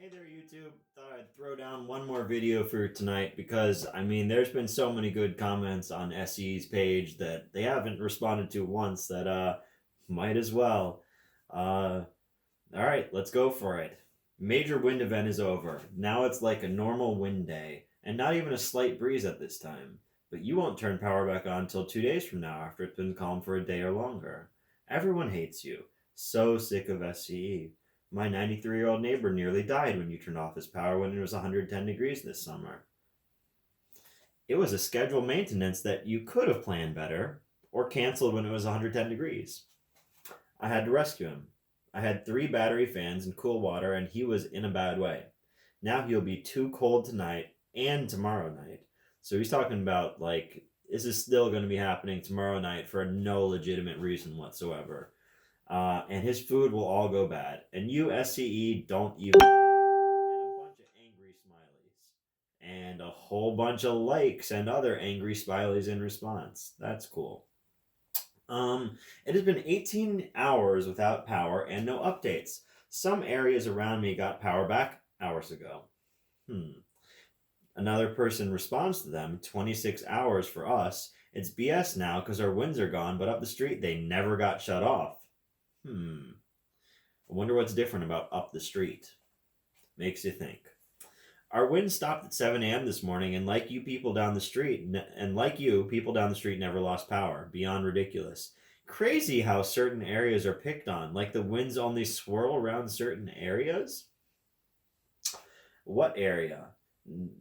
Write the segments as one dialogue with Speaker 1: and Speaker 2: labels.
Speaker 1: Hey there, YouTube. Thought I'd throw down one more video for tonight because, there's been so many good comments on SCE's page that they haven't responded to once that, might as well. Uh, alright, let's go for it. Major wind event is over. Now it's like a normal wind day, and not even a slight breeze at this time. But you won't turn power back on until 2 days from now after it's been calm for a day or longer. Everyone hates you. So sick of SCE. My 93-year-old neighbor nearly died when you turned off his power when it was 110 degrees this summer. It was a scheduled maintenance that you could have planned better or canceled when it was 110 degrees. I had to rescue him. I had 3 battery fans and cool water, and he was in a bad way. Now he'll be too cold tonight and tomorrow night. So he's talking about, like, this is still going to be happening tomorrow night for no legitimate reason whatsoever. And his food will all go bad. And you, SCE, don't even care. And a bunch of angry smileys. And a whole bunch of likes and other angry smileys in response. That's cool. It has been 18 hours without power and no updates. Some areas around me got power back hours ago. Another person responds to them, 26 hours for us. It's BS now because our winds are gone, but up the street they never got shut off. I wonder what's different about up the street. Makes you think. Our wind stopped at 7 a.m. this morning, and like you, people down the street never lost power. Beyond ridiculous. Crazy how certain areas are picked on, like the winds only swirl around certain areas. What area?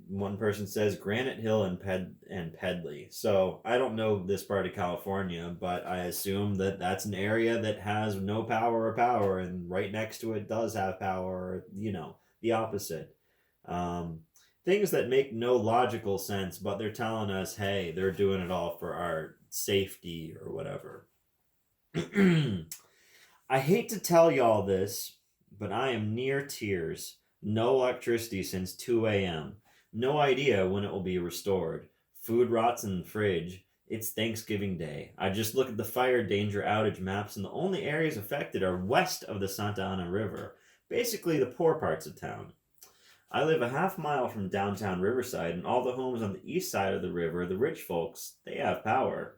Speaker 1: One person says Granite Hill and Pedley. So I don't know this part of California, but I assume that that's an area that has no power or power, and right next to it does have power, or, the opposite. Things that make no logical sense, but they're telling us, hey, they're doing it all for our safety or whatever. I hate to tell y'all this, but I am near tears. No electricity since 2 a.m. No idea when it will be restored. Food rots in the fridge. It's Thanksgiving Day. I just look at the fire danger outage maps, and the only areas affected are west of the Santa Ana River, basically the poor parts of town. I live a half-mile from downtown Riverside, and all the homes on the east side of the river, the rich folks, they have power.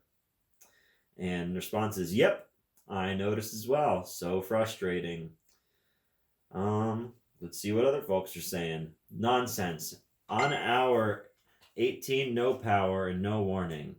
Speaker 1: And the response is, yep, I noticed as well. So frustrating. Let's see what other folks are saying. Nonsense. On hour 18, no power and no warning.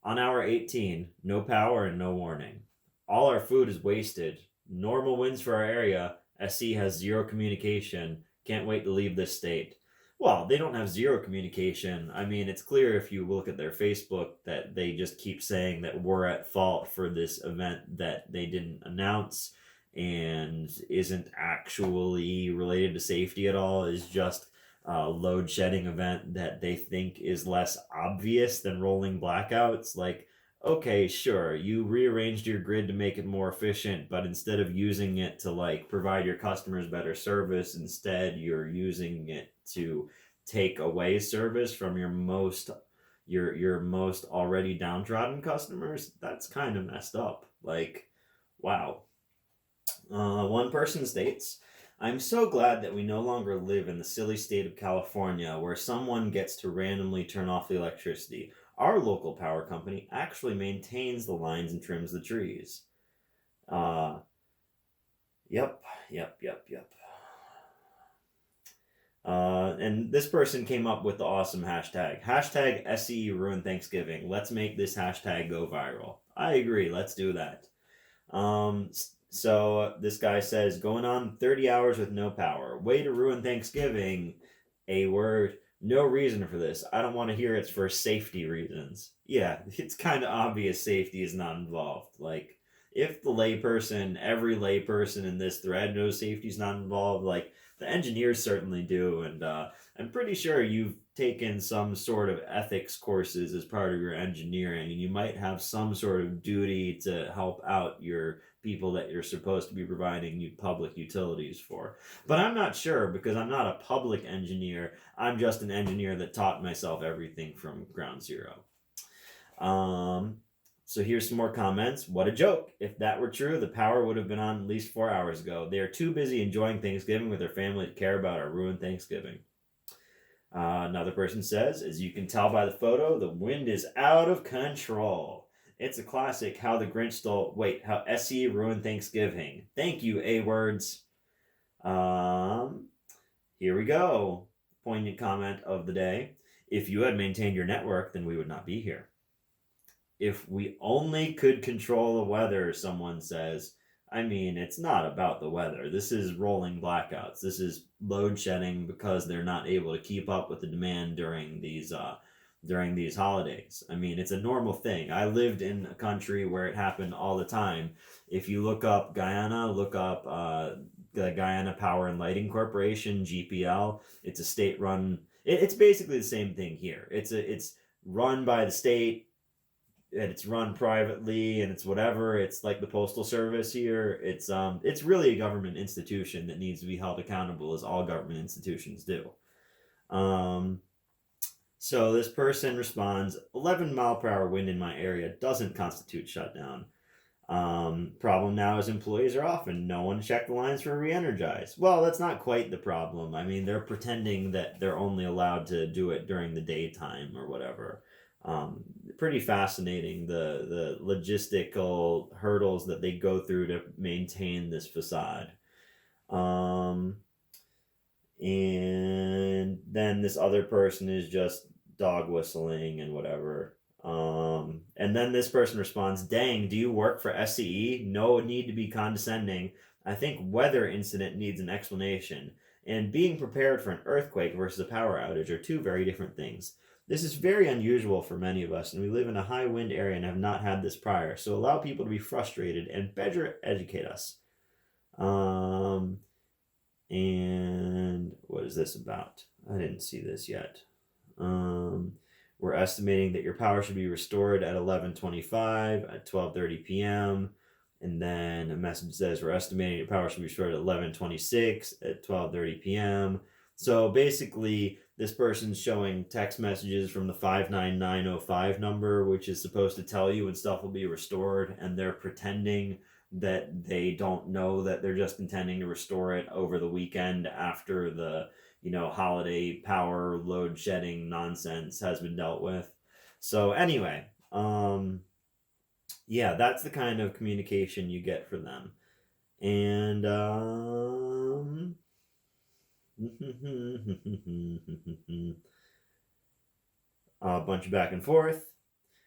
Speaker 1: On hour 18, no power and no warning. All our food is wasted. Normal winds for our area. SC has zero communication. Can't wait to leave this state. Well, they don't have zero communication. It's clear if you look at their Facebook that they just keep saying that we're at fault for this event that they didn't announce and isn't actually related to safety at all, is just a load shedding event that they think is less obvious than rolling blackouts. Like, okay, sure, you rearranged your grid to make it more efficient, but instead of using it to provide your customers better service, instead you're using it to take away service from your most already downtrodden customers. That's kind of messed up. Wow. One person states, I'm so glad that we no longer live in the silly state of California where someone gets to randomly turn off the electricity. Our local power company actually maintains the lines and trims the trees. Yep. And this person came up with the awesome hashtag. Hashtag SCE Ruined Thanksgiving. Let's make this hashtag go viral. I agree. Let's do that. So this guy says, going on 30 hours with no power. Way to ruin Thanksgiving. A word. No reason for this. I don't want to hear it's for safety reasons. Yeah, it's kind of obvious safety is not involved. If every layperson in this thread knows safety's not involved, the engineers certainly do, and I'm pretty sure you've taken some sort of ethics courses as part of your engineering, and you might have some sort of duty to help out your people that you're supposed to be providing public utilities for. But I'm not sure, because I'm not a public engineer. I'm just an engineer that taught myself everything from ground zero. So here's some more comments. What a joke. If that were true, the power would have been on at least 4 hours ago. They are too busy enjoying Thanksgiving with their family to care about our ruined Thanksgiving. Another person says, as you can tell by the photo, the wind is out of control. It's a classic how the Grinch stole, how SCE ruined Thanksgiving. Thank you, A-words. Here we go. Poignant comment of the day. If you had maintained your network, then we would not be here. If we only could control the weather, someone says. I mean, it's not about the weather. This is rolling blackouts. This is load shedding because they're not able to keep up with the demand during these holidays. I mean, it's a normal thing. I lived in a country where it happened all the time. If you look up Guyana, look up the Guyana Power and Lighting Corporation, GPL. It's a state-run. It's basically the same thing here. It's run by the state. And it's run privately, and it's whatever. It's like the postal service here. It's really a government institution that needs to be held accountable, as all government institutions do. So this person responds, 11-mile-per-hour wind in my area doesn't constitute shutdown. Problem now is employees are off and no one checked the lines for re-energize. Well, that's not quite the problem. I mean, they're pretending that they're only allowed to do it during the daytime or whatever. Pretty fascinating, the logistical hurdles that they go through to maintain this facade. And then this other person is just dog whistling and whatever. And then this person responds, dang, do you work for SCE? No need to be condescending. I think weather incident needs an explanation. And being prepared for an earthquake versus a power outage are two very different things. This is very unusual for many of us, and we live in a high wind area and have not had this prior, so allow people to be frustrated and better educate us. And what is this about? I didn't see this yet. We're estimating that your power should be restored at 11:25 at 12:30 p.m. And then a message says we're estimating your power should be restored at 11:26 at 12:30 p.m. So basically, this person's showing text messages from the 59905 number, which is supposed to tell you when stuff will be restored, and they're pretending that they don't know that they're just intending to restore it over the weekend after the holiday power load shedding nonsense has been dealt with. So anyway, yeah, that's the kind of communication you get from them. And a bunch of back and forth.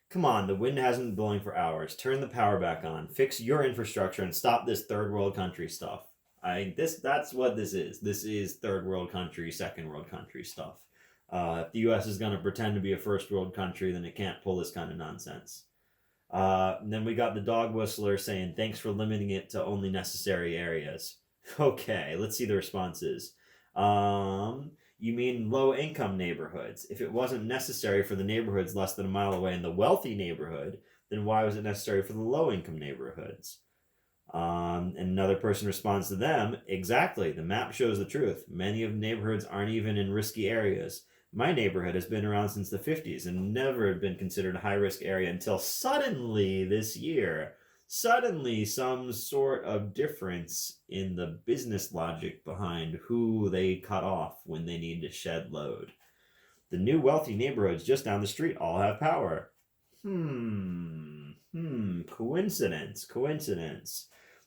Speaker 1: Come on, the wind hasn't been blowing for hours. Turn the power back on. Fix your infrastructure and stop this third world country stuff. That's what this is. This is third world country, second world country stuff. If the U.S. is going to pretend to be a first world country, then it can't pull this kind of nonsense. And then we got the dog whistler saying, thanks for limiting it to only necessary areas. Okay, let's see the responses. You mean low-income neighborhoods. If it wasn't necessary for the neighborhoods less than a mile away in the wealthy neighborhood, then why was it necessary for the low-income neighborhoods? And another person responds to them, exactly, the map shows the truth. Many of the neighborhoods aren't even in risky areas. My neighborhood has been around since the 50s and never been considered a high-risk area until suddenly this year. Suddenly some sort of difference in the business logic behind who they cut off when they need to shed load. The new wealthy neighborhoods just down the street all have power. Coincidence.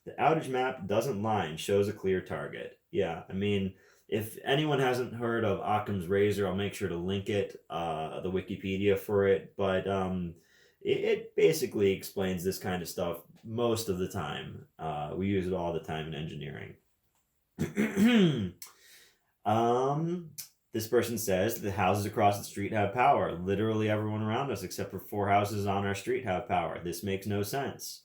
Speaker 1: The outage map doesn't lie and shows a clear target. Yeah, I mean, if anyone hasn't heard of Occam's razor, I'll make sure to link it, the Wikipedia for it, but it basically explains this kind of stuff most of the time. We use it all the time in engineering. This person says the houses across the street have power. Literally everyone around us except for 4 houses on our street have power. This makes no sense.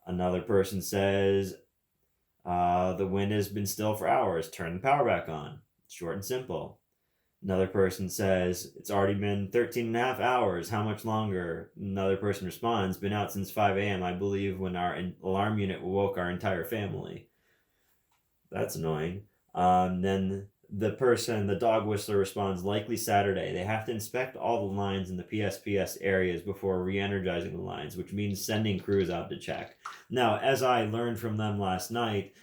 Speaker 1: Another person says the wind has been still for hours. Turn the power back on. Short and simple. Another person says, it's already been 13 and a half hours. How much longer? Another person responds, been out since 5 a.m. I believe when our alarm unit woke our entire family. That's annoying. Then The dog whistler responds, likely Saturday. They have to inspect all the lines in the PSPS areas before re-energizing the lines, which means sending crews out to check. Now, as I learned from them last night,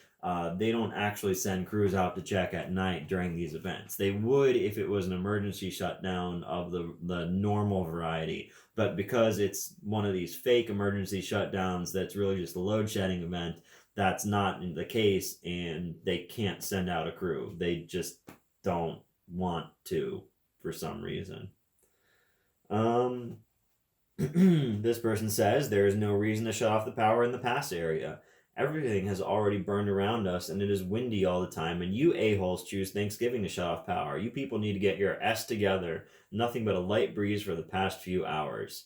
Speaker 1: they don't actually send crews out to check at night during these events. They would if it was an emergency shutdown of the normal variety, but because it's one of these fake emergency shutdowns that's really just a load shedding event, that's not the case, and they can't send out a crew. They just don't want to for some reason. This person says there is no reason to shut off the power in the pass area. Everything has already burned around us, and it is windy all the time, and you a-holes choose Thanksgiving to shut off power. You people need to get your S together. Nothing but a light breeze for the past few hours.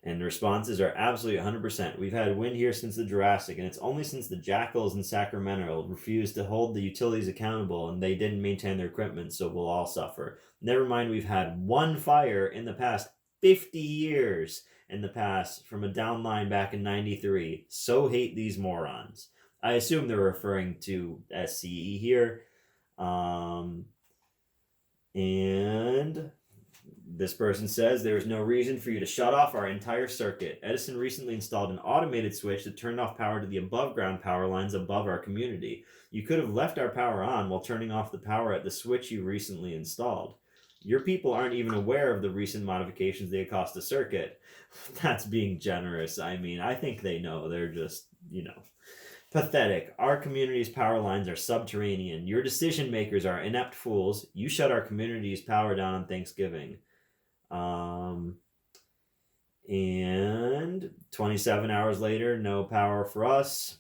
Speaker 1: And the responses are absolutely 100%. We've had wind here since the Jurassic, and it's only since the jackals in Sacramento refused to hold the utilities accountable and they didn't maintain their equipment, so we'll all suffer. Never mind, we've had one fire in the past 50 years in the past from a downline back in 93. So hate these morons. I assume they're referring to SCE here. And this person says there is no reason for you to shut off our entire circuit. Edison recently installed an automated switch that turned off power to the above ground power lines above our community. You could have left our power on while turning off the power at the switch you recently installed. Your people aren't even aware of the recent modifications they cost the circuit. That's being generous. I mean, I think they know. They're just, pathetic. Our community's power lines are subterranean. Your decision makers are inept fools. You shut our community's power down on Thanksgiving. And 27 hours later, no power for us.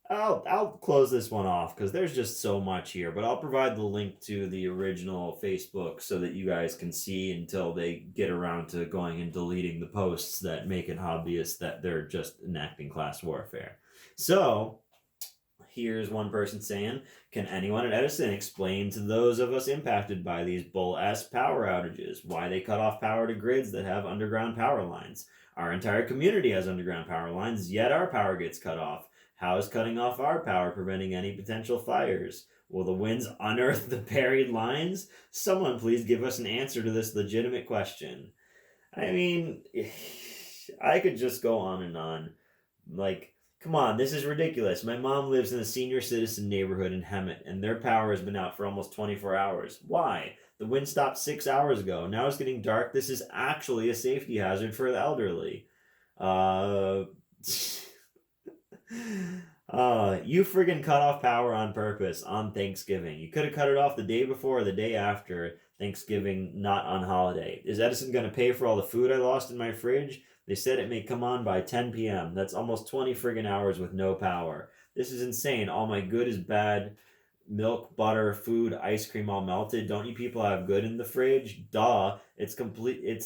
Speaker 1: I'll close this one off because there's just so much here, but I'll provide the link to the original Facebook so that you guys can see until they get around to going and deleting the posts that make it obvious that they're just enacting class warfare. So here's one person saying, can anyone at Edison explain to those of us impacted by these bull-ass power outages why they cut off power to grids that have underground power lines? Our entire community has underground power lines, yet our power gets cut off. How is cutting off our power preventing any potential fires? Will the winds unearth the buried lines? Someone please give us an answer to this legitimate question. I mean, I could just go on and on. Like, come on, this is ridiculous. My mom lives in a senior citizen neighborhood in Hemet, and their power has been out for almost 24 hours. Why? The wind stopped 6 hours ago. Now it's getting dark. This is actually a safety hazard for the elderly. You friggin' cut off power on purpose on Thanksgiving. You could have cut it off the day before or the day after Thanksgiving, not on holiday. Is Edison going to pay for all the food I lost in my fridge? They said it may come on by 10 p.m. That's almost 20 friggin' hours with no power. This is insane. All my good is bad. Milk, butter, food, ice cream all melted. Don't you people have good in the fridge? Duh. It's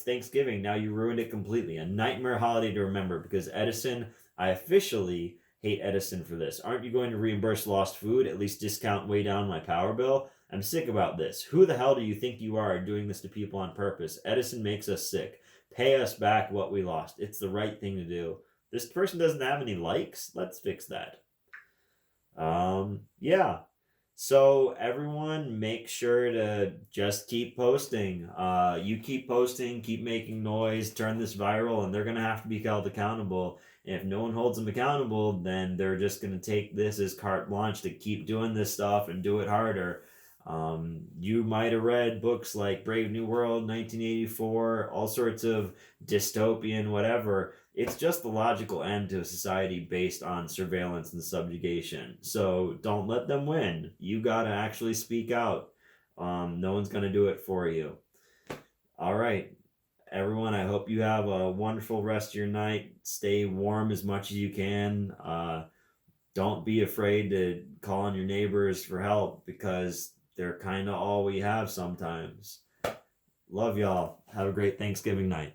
Speaker 1: Thanksgiving. Now you ruined it completely. A nightmare holiday to remember because Edison, I officially hate Edison for this. Aren't you going to reimburse lost food? At least discount way down my power bill? I'm sick about this. Who the hell do you think you are doing this to people on purpose? Edison makes us sick. Pay us back what we lost. It's the right thing to do. This person doesn't have any likes? Let's fix that. Yeah. So everyone make sure to just keep posting. You keep posting, keep making noise, turn this viral, and they're going to have to be held accountable. And if no one holds them accountable, then they're just going to take this as carte blanche to keep doing this stuff and do it harder. You might have read books like Brave New World, 1984, all sorts of dystopian whatever. It's just the logical end to a society based on surveillance and subjugation. So don't let them win. You got to actually speak out. No one's going to do it for you. All right. Everyone, I hope you have a wonderful rest of your night. Stay warm as much as you can. Don't be afraid to call on your neighbors for help because they're kind of all we have sometimes. Love y'all. Have a great Thanksgiving night.